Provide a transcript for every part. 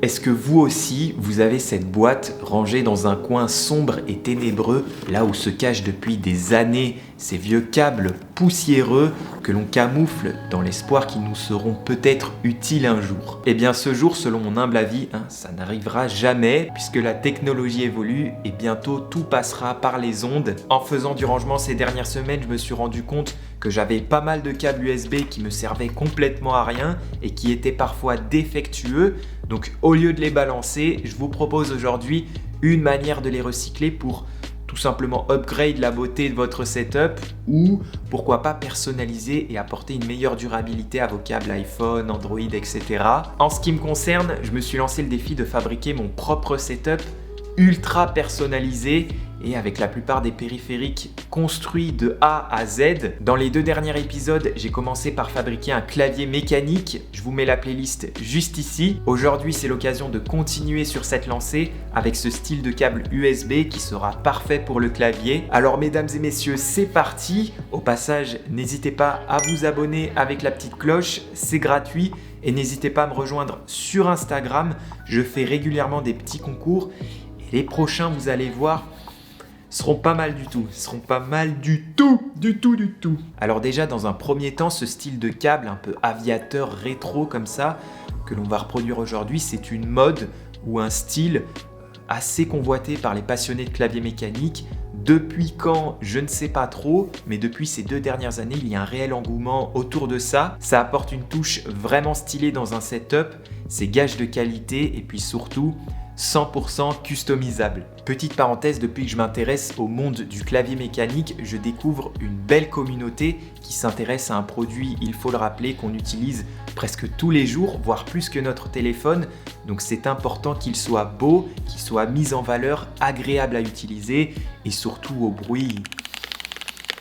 Est-ce que vous aussi, vous avez cette boîte rangée dans un coin sombre et ténébreux, là où se cachent depuis des années ces vieux câbles poussiéreux que l'on camoufle dans l'espoir qu'ils nous seront peut-être utiles un jour? Eh bien ce jour, selon mon humble avis, ça n'arrivera jamais puisque la technologie évolue et bientôt tout passera par les ondes. En faisant du rangement ces dernières semaines, je me suis rendu compte que j'avais pas mal de câbles USB qui me servaient complètement à rien et qui étaient parfois défectueux. Donc au lieu de les balancer, je vous propose aujourd'hui une manière de les recycler pour tout simplement upgrade la beauté de votre setup ou pourquoi pas personnaliser et apporter une meilleure durabilité à vos câbles iPhone, Android, etc. En ce qui me concerne, je me suis lancé le défi de fabriquer mon propre setup ultra personnalisé et avec la plupart des périphériques construits de A à Z. Dans les 2 derniers épisodes, j'ai commencé par fabriquer un clavier mécanique. Je vous mets la playlist juste ici. Aujourd'hui, c'est l'occasion de continuer sur cette lancée avec ce style de câble USB qui sera parfait pour le clavier. Alors mesdames et messieurs, c'est parti. Au passage, n'hésitez pas à vous abonner avec la petite cloche, c'est gratuit. Et n'hésitez pas à me rejoindre sur Instagram. Je fais régulièrement des petits concours. Et les prochains, vous allez voir, seront pas mal du tout. Alors déjà, dans un premier temps, ce style de câble un peu aviateur rétro comme ça, que l'on va reproduire aujourd'hui, c'est une mode ou un style assez convoité par les passionnés de clavier mécanique. Depuis quand, je ne sais pas trop, mais depuis ces 2 dernières années, il y a un réel engouement autour de ça. Ça apporte une touche vraiment stylée dans un setup, c'est gage de qualité et puis surtout 100% customisable. Petite parenthèse, depuis que je m'intéresse au monde du clavier mécanique, je découvre une belle communauté qui s'intéresse à un produit, il faut le rappeler, qu'on utilise presque tous les jours, voire plus que notre téléphone. Donc c'est important qu'il soit beau, qu'il soit mis en valeur, agréable à utiliser et surtout au bruit.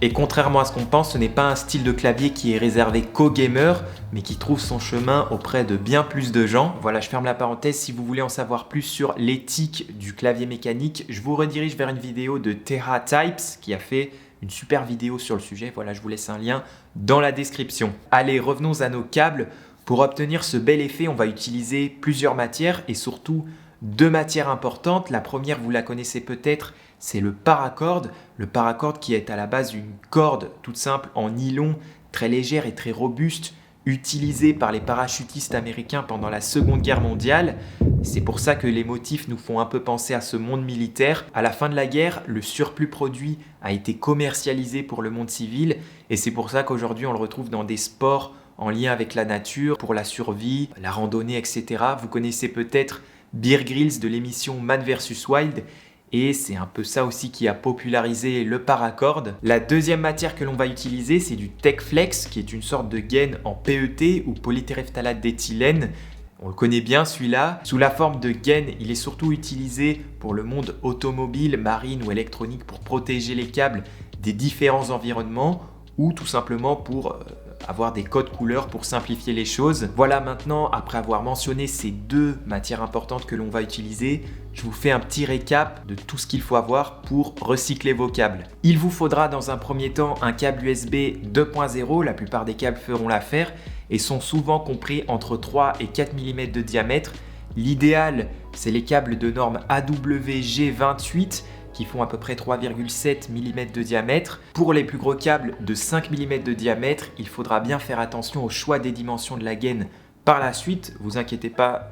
Et contrairement à ce qu'on pense, ce n'est pas un style de clavier qui est réservé qu'aux gamers, mais qui trouve son chemin auprès de bien plus de gens. Voilà, je ferme la parenthèse. Si vous voulez en savoir plus sur l'éthique du clavier mécanique, je vous redirige vers une vidéo de TerraTypes qui a fait une super vidéo sur le sujet. Voilà, je vous laisse un lien dans la description. Allez, revenons à nos câbles. Pour obtenir ce bel effet, on va utiliser plusieurs matières et surtout 2 matières importantes. La première, vous la connaissez peut-être, c'est le paracorde. Le paracorde qui est à la base une corde toute simple en nylon, très légère et très robuste, utilisée par les parachutistes américains pendant la Seconde Guerre mondiale. C'est pour ça que les motifs nous font un peu penser à ce monde militaire. À la fin de la guerre, le surplus produit a été commercialisé pour le monde civil et c'est pour ça qu'aujourd'hui on le retrouve dans des sports en lien avec la nature, pour la survie, la randonnée, etc. Vous connaissez peut-être Bear Grylls de l'émission Man vs Wild. Et c'est un peu ça aussi qui a popularisé le paracorde. La deuxième matière que l'on va utiliser, c'est du TechFlex, qui est une sorte de gaine en PET ou polytéréphtalate d'éthylène. On le connaît bien celui-là. Sous la forme de gaine, il est surtout utilisé pour le monde automobile, marine ou électronique pour protéger les câbles des différents environnements ou tout simplement pour avoir des codes couleurs pour simplifier les choses. Voilà, maintenant, après avoir mentionné ces 2 matières importantes que l'on va utiliser, je vous fais un petit récap de tout ce qu'il faut avoir pour recycler vos câbles. Il vous faudra dans un premier temps un câble USB 2.0, la plupart des câbles feront l'affaire et sont souvent compris entre 3 et 4 mm de diamètre. L'idéal, c'est les câbles de norme AWG28 qui font à peu près 3,7 mm de diamètre. Pour les plus gros câbles de 5 mm de diamètre, il faudra bien faire attention au choix des dimensions de la gaine par la suite. Vous inquiétez pas,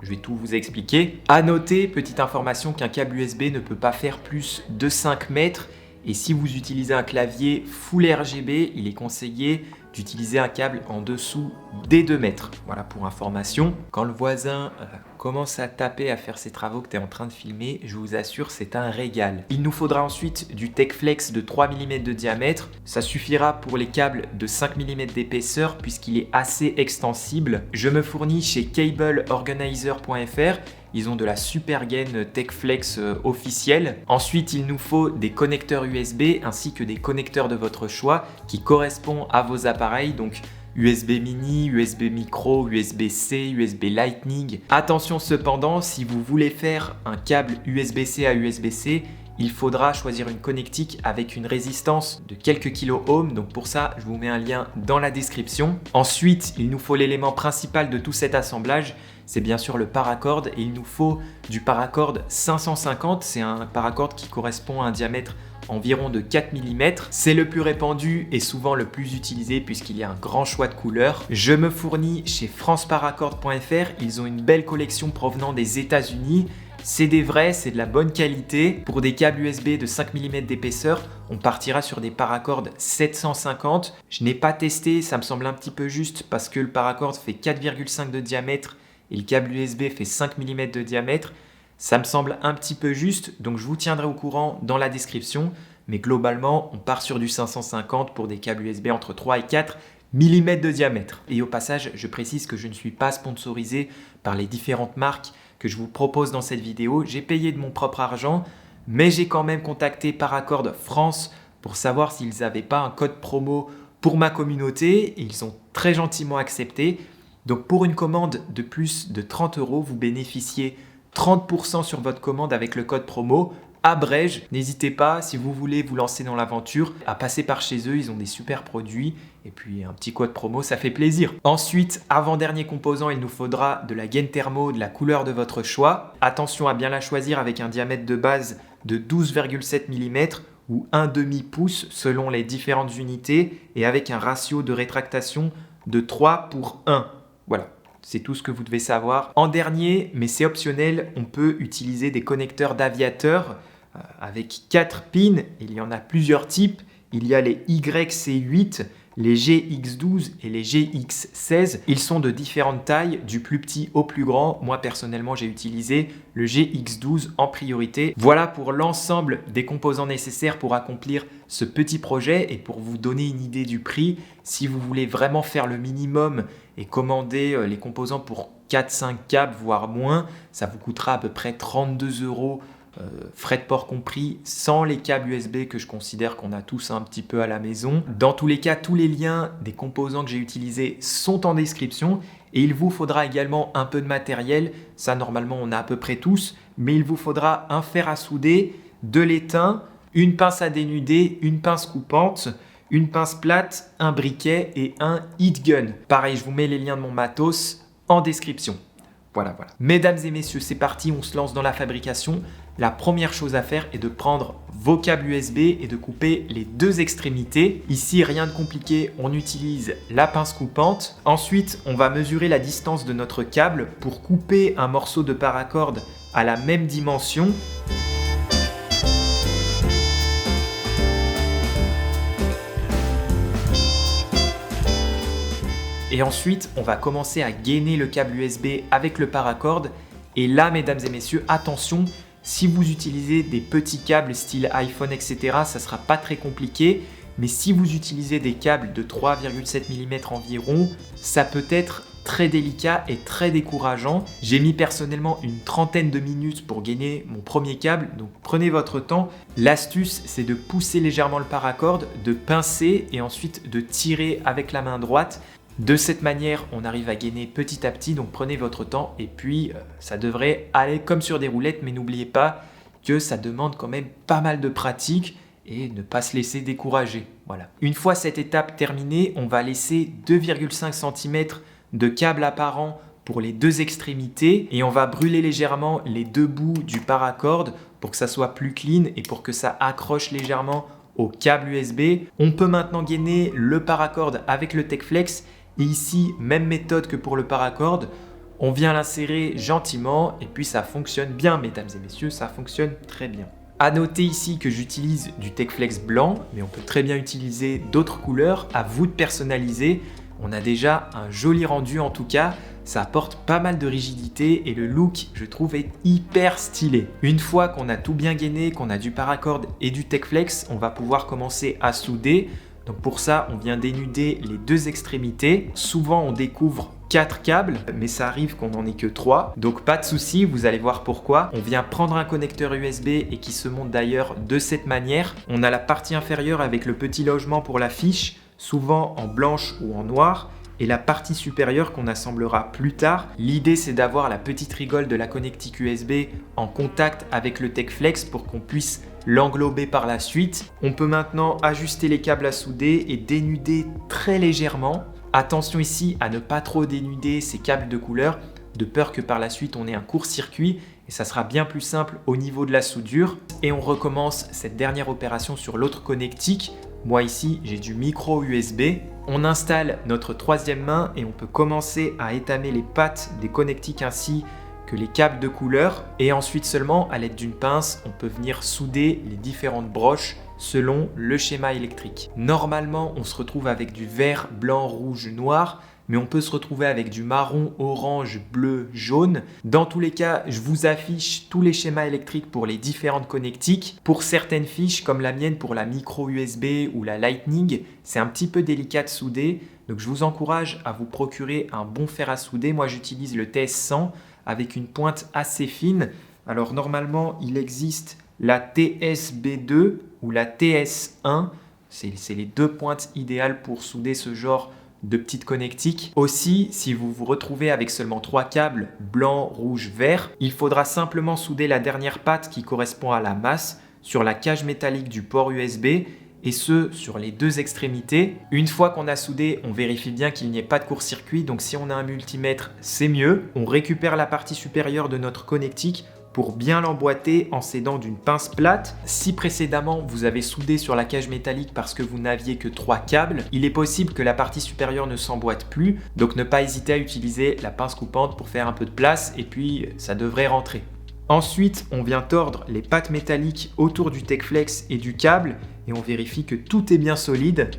je vais tout vous expliquer. À noter, petite information, qu'un câble USB ne peut pas faire plus de 5 mètres. Et si vous utilisez un clavier Full RGB, il est conseillé d'utiliser un câble en dessous des 2 mètres. Voilà pour information. Quand le voisin commence à taper, à faire ses travaux que tu es en train de filmer, je vous assure, c'est un régal. Il nous faudra ensuite du TechFlex de 3 mm de diamètre. Ça suffira pour les câbles de 5 mm d'épaisseur puisqu'il est assez extensible. Je me fournis chez cableorganizer.fr. Ils ont de la super gaine TechFlex officielle. Ensuite, il nous faut des connecteurs USB ainsi que des connecteurs de votre choix qui correspondent à vos appareils. Donc USB mini, USB micro, USB-C, USB Lightning. Attention cependant, si vous voulez faire un câble USB-C à USB-C, il faudra choisir une connectique avec une résistance de quelques kilo-ohms. Donc pour ça, je vous mets un lien dans la description. Ensuite, il nous faut l'élément principal de tout cet assemblage. C'est bien sûr le paracorde et il nous faut du paracorde 550. C'est un paracorde qui correspond à un diamètre environ de 4 mm. C'est le plus répandu et souvent le plus utilisé puisqu'il y a un grand choix de couleurs. Je me fournis chez franceparacord.fr. Ils ont une belle collection provenant des États-Unis. C'est des vrais, c'est de la bonne qualité. Pour des câbles USB de 5 mm d'épaisseur, on partira sur des paracordes 750. Je n'ai pas testé, ça me semble un petit peu juste parce que le paracorde fait 4,5 de diamètre et le câble USB fait 5 mm de diamètre. Ça me semble un petit peu juste, donc je vous tiendrai au courant dans la description. Mais globalement, on part sur du 550 pour des câbles USB entre 3 et 4 mm de diamètre. Et au passage, je précise que je ne suis pas sponsorisé par les différentes marques que je vous propose dans cette vidéo. J'ai payé de mon propre argent, mais j'ai quand même contacté Paracord France pour savoir s'ils n'avaient pas un code promo pour ma communauté. Et ils ont très gentiment accepté. Donc pour une commande de plus de 30 €, vous bénéficiez 30% sur votre commande avec le code promo Abrège. N'hésitez pas, si vous voulez vous lancer dans l'aventure, à passer par chez eux. Ils ont des super produits et puis un petit code promo, ça fait plaisir. Ensuite, avant-dernier composant, il nous faudra de la gaine thermo de la couleur de votre choix. Attention à bien la choisir avec un diamètre de base de 12,7 mm ou 1/2 pouce selon les différentes unités et avec un ratio de rétractation de 3:1. Voilà. C'est tout ce que vous devez savoir. En dernier, mais c'est optionnel, on peut utiliser des connecteurs d'aviateur avec 4 pins. Il y en a plusieurs types. Il y a les YC8, les GX12 et les GX16. Ils sont de différentes tailles, du plus petit au plus grand. Moi, personnellement, j'ai utilisé le GX12 en priorité. Voilà pour l'ensemble des composants nécessaires pour accomplir ce petit projet et pour vous donner une idée du prix. Si vous voulez vraiment faire le minimum et commander les composants pour 4-5 câbles, voire moins, ça vous coûtera à peu près 32 €, frais de port compris, sans les câbles USB que je considère qu'on a tous un petit peu à la maison. Dans tous les cas, tous les liens des composants que j'ai utilisés sont en description et il vous faudra également un peu de matériel. Ça, normalement, on a à peu près tous, mais il vous faudra un fer à souder, de l'étain, une pince à dénuder, une pince coupante, une pince plate, un briquet et un heat gun. Pareil, je vous mets les liens de mon matos en description. Voilà. Mesdames et messieurs, c'est parti, on se lance dans la fabrication. La première chose à faire est de prendre vos câbles USB et de couper les deux extrémités. Ici, rien de compliqué, on utilise la pince coupante. Ensuite, on va mesurer la distance de notre câble pour couper un morceau de paracorde à la même dimension. Et ensuite, on va commencer à gainer le câble USB avec le paracorde. Et là, mesdames et messieurs, attention, si vous utilisez des petits câbles style iPhone, etc., ça ne sera pas très compliqué. Mais si vous utilisez des câbles de 3,7 mm environ, ça peut être très délicat et très décourageant. J'ai mis personnellement une trentaine de minutes pour gainer mon premier câble, donc prenez votre temps. L'astuce, c'est de pousser légèrement le paracorde, de pincer et ensuite de tirer avec la main droite. De cette manière, on arrive à gainer petit à petit, donc prenez votre temps et puis ça devrait aller comme sur des roulettes, mais n'oubliez pas que ça demande quand même pas mal de pratique et ne pas se laisser décourager. Voilà. Une fois cette étape terminée, on va laisser 2,5 cm de câble apparent pour les deux extrémités et on va brûler légèrement les deux bouts du paracorde pour que ça soit plus clean et pour que ça accroche légèrement au câble USB. On peut maintenant gainer le paracorde avec le TechFlex. Et ici, même méthode que pour le paracorde, on vient l'insérer gentiment et puis ça fonctionne bien, mesdames et messieurs, ça fonctionne très bien. À noter ici que j'utilise du TechFlex blanc, mais on peut très bien utiliser d'autres couleurs, à vous de personnaliser. On a déjà un joli rendu en tout cas, ça apporte pas mal de rigidité et le look, je trouve, est hyper stylé. Une fois qu'on a tout bien gainé, qu'on a du paracorde et du TechFlex, on va pouvoir commencer à souder. Donc pour ça, on vient dénuder les deux extrémités. Souvent, on découvre 4 câbles, mais ça arrive qu'on n'en ait que 3. Donc pas de souci, vous allez voir pourquoi. On vient prendre un connecteur USB et qui se monte d'ailleurs de cette manière. On a la partie inférieure avec le petit logement pour la fiche, souvent en blanche ou en noir. et la partie supérieure qu'on assemblera plus tard. L'idée c'est d'avoir la petite rigole de la connectique USB en contact avec le TechFlex pour qu'on puisse l'englober par la suite. On peut maintenant ajuster les câbles à souder et dénuder très légèrement. Attention ici à ne pas trop dénuder ces câbles de couleur, de peur que par la suite on ait un court-circuit et ça sera bien plus simple au niveau de la soudure. Et on recommence cette dernière opération sur l'autre connectique. Moi ici j'ai du micro USB. On installe notre troisième main et on peut commencer à étamer les pattes des connectiques ainsi que les câbles de couleur. Et ensuite seulement à l'aide d'une pince on peut venir souder les différentes broches selon le schéma électrique. Normalement on se retrouve avec du vert, blanc, rouge, noir, mais on peut se retrouver avec du marron, orange, bleu, jaune. Dans tous les cas, je vous affiche tous les schémas électriques pour les différentes connectiques. Pour certaines fiches, comme la mienne pour la micro USB ou la Lightning, c'est un petit peu délicat de souder. Donc je vous encourage à vous procurer un bon fer à souder. Moi j'utilise le TS100 avec une pointe assez fine. Alors normalement, il existe la TSB2 ou la TS1. C'est les deux pointes idéales pour souder ce genre de petites connectiques. Aussi, si vous vous retrouvez avec seulement 3 câbles blanc, rouge, vert, il faudra simplement souder la dernière patte qui correspond à la masse sur la cage métallique du port USB et ce sur les deux extrémités. Une fois qu'on a soudé, on vérifie bien qu'il n'y ait pas de court-circuit, donc si on a un multimètre, c'est mieux. On récupère la partie supérieure de notre connectique pour bien l'emboîter en s'aidant d'une pince plate. Si précédemment vous avez soudé sur la cage métallique parce que vous n'aviez que 3 câbles, il est possible que la partie supérieure ne s'emboîte plus, donc ne pas hésiter à utiliser la pince coupante pour faire un peu de place et puis ça devrait rentrer. Ensuite, on vient tordre les pattes métalliques autour du TechFlex et du câble et on vérifie que tout est bien solide.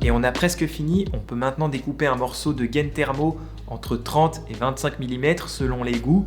Et on a presque fini, on peut maintenant découper un morceau de gaine thermo entre 30 et 25 mm selon les goûts.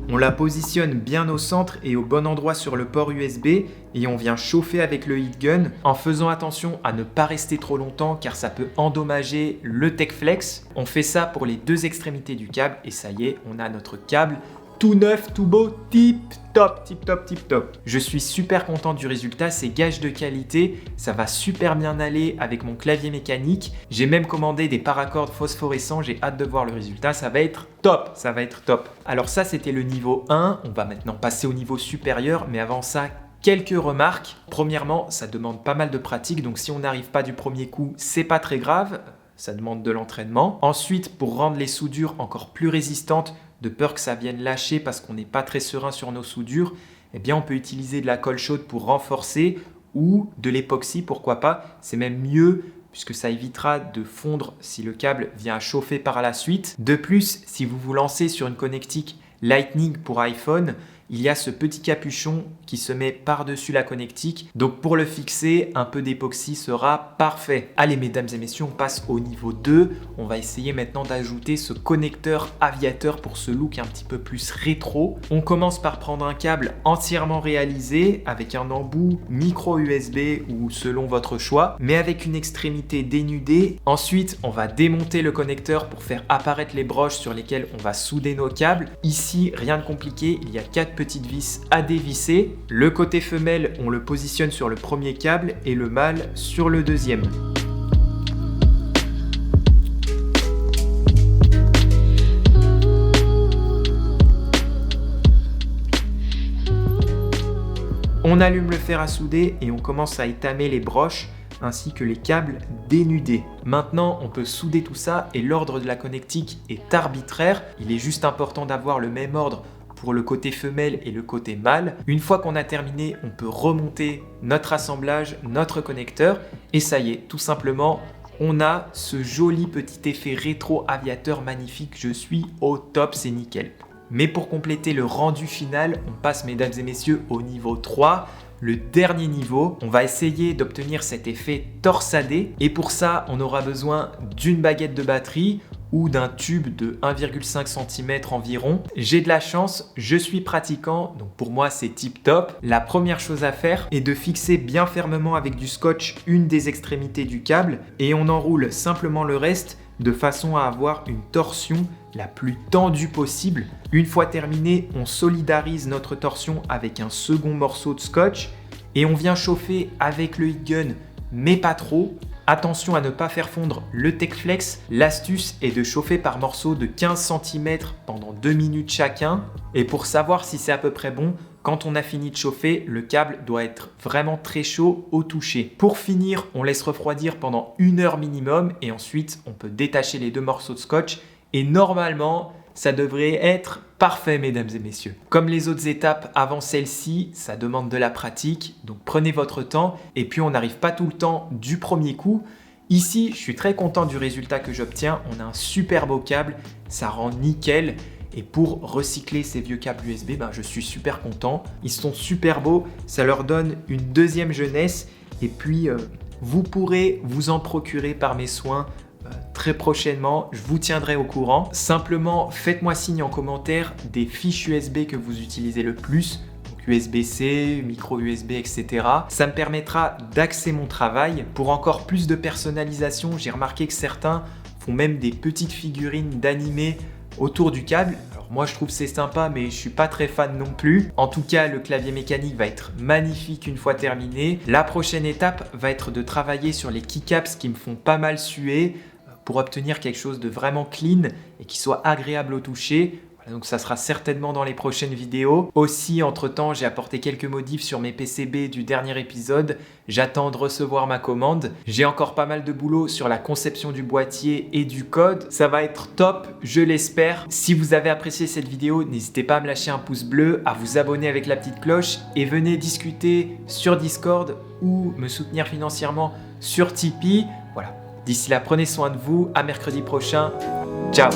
On la positionne bien au centre et au bon endroit sur le port USB et on vient chauffer avec le heat gun en faisant attention à ne pas rester trop longtemps car ça peut endommager le TechFlex. On fait ça pour les deux extrémités du câble et ça y est, on a notre câble tout neuf, tout beau, tip top, tip top, tip top. Je suis super content du résultat, c'est gage de qualité, ça va super bien aller avec mon clavier mécanique. J'ai même commandé des paracordes phosphorescents, j'ai hâte de voir le résultat, ça va être top, ça va être top. Alors ça c'était le niveau 1, on va maintenant passer au niveau supérieur, mais avant ça, quelques remarques. Premièrement, ça demande pas mal de pratique, donc si on n'arrive pas du premier coup, c'est pas très grave. Ça demande de l'entraînement. Ensuite, pour rendre les soudures encore plus résistantes, de peur que ça vienne lâcher parce qu'on n'est pas très serein sur nos soudures, eh bien on peut utiliser de la colle chaude pour renforcer ou de l'époxy, pourquoi pas. C'est même mieux puisque ça évitera de fondre si le câble vient à chauffer par la suite. De plus, si vous vous lancez sur une connectique Lightning pour iPhone, il y a ce petit capuchon qui se met par-dessus la connectique. Donc pour le fixer, un peu d'époxy sera parfait. Allez mesdames et messieurs, on passe au niveau 2. On va essayer maintenant d'ajouter ce connecteur aviateur pour ce look un petit peu plus rétro. On commence par prendre un câble entièrement réalisé avec un embout micro USB ou selon votre choix, mais avec une extrémité dénudée. Ensuite, on va démonter le connecteur pour faire apparaître les broches sur lesquelles on va souder nos câbles. Ici, rien de compliqué, il y a 4 petites vis à dévisser. Le côté femelle, on le positionne sur le premier câble et le mâle sur le deuxième. On allume le fer à souder et on commence à étamer les broches ainsi que les câbles dénudés. Maintenant, on peut souder tout ça et l'ordre de la connectique est arbitraire. Il est juste important d'avoir le même ordre pour le côté femelle et le côté mâle. Une fois qu'on a terminé, on peut remonter notre assemblage, notre connecteur et ça y est, tout simplement, on a ce joli petit effet rétro aviateur magnifique. Je suis au top, c'est nickel. Mais pour compléter le rendu final, on passe mesdames et messieurs au niveau 3. Le dernier niveau, on va essayer d'obtenir cet effet torsadé et pour ça, on aura besoin d'une baguette de batterie ou d'un tube de 1,5 cm environ. J'ai de la chance, je suis pratiquant, donc pour moi c'est tip top. La première chose à faire est de fixer bien fermement avec du scotch une des extrémités du câble et on enroule simplement le reste de façon à avoir une torsion la plus tendue possible. Une fois terminé, on solidarise notre torsion avec un second morceau de scotch et on vient chauffer avec le heat gun, mais pas trop. Attention à ne pas faire fondre le TechFlex. L'astuce est de chauffer par morceaux de 15 cm pendant 2 minutes chacun. Et pour savoir si c'est à peu près bon, quand on a fini de chauffer, le câble doit être vraiment très chaud au toucher. Pour finir, on laisse refroidir pendant 1 heure minimum et ensuite on peut détacher les 2 morceaux de scotch et normalement, ça devrait être parfait, mesdames et messieurs. Comme les autres étapes avant celle-ci, ça demande de la pratique, donc prenez votre temps. Et puis, on n'arrive pas tout le temps du premier coup. Ici, je suis très content du résultat que j'obtiens. On a un super beau câble, ça rend nickel. Et pour recycler ces vieux câbles USB, je suis super content. Ils sont super beaux, ça leur donne une deuxième jeunesse. Et puis, vous pourrez vous en procurer par mes soins très prochainement, je vous tiendrai au courant. Simplement, faites-moi signe en commentaire des fiches USB que vous utilisez le plus, donc USB-C, micro USB, etc. Ça me permettra d'axer mon travail. Pour encore plus de personnalisation, j'ai remarqué que certains font même des petites figurines d'animés autour du câble. Alors moi je trouve c'est sympa mais je suis pas très fan non plus. En tout cas le clavier mécanique va être magnifique une fois terminé. La prochaine étape va être de travailler sur les keycaps qui me font pas mal suer pour obtenir quelque chose de vraiment clean et qui soit agréable au toucher. Voilà, donc ça sera certainement dans les prochaines vidéos. Aussi, entre-temps, j'ai apporté quelques modifs sur mes PCB du dernier épisode. J'attends de recevoir ma commande. J'ai encore pas mal de boulot sur la conception du boîtier et du code. Ça va être top, je l'espère. Si vous avez apprécié cette vidéo, n'hésitez pas à me lâcher un pouce bleu, à vous abonner avec la petite cloche et venez discuter sur Discord ou me soutenir financièrement sur Tipeee. Voilà. D'ici là, prenez soin de vous. À mercredi prochain. Ciao!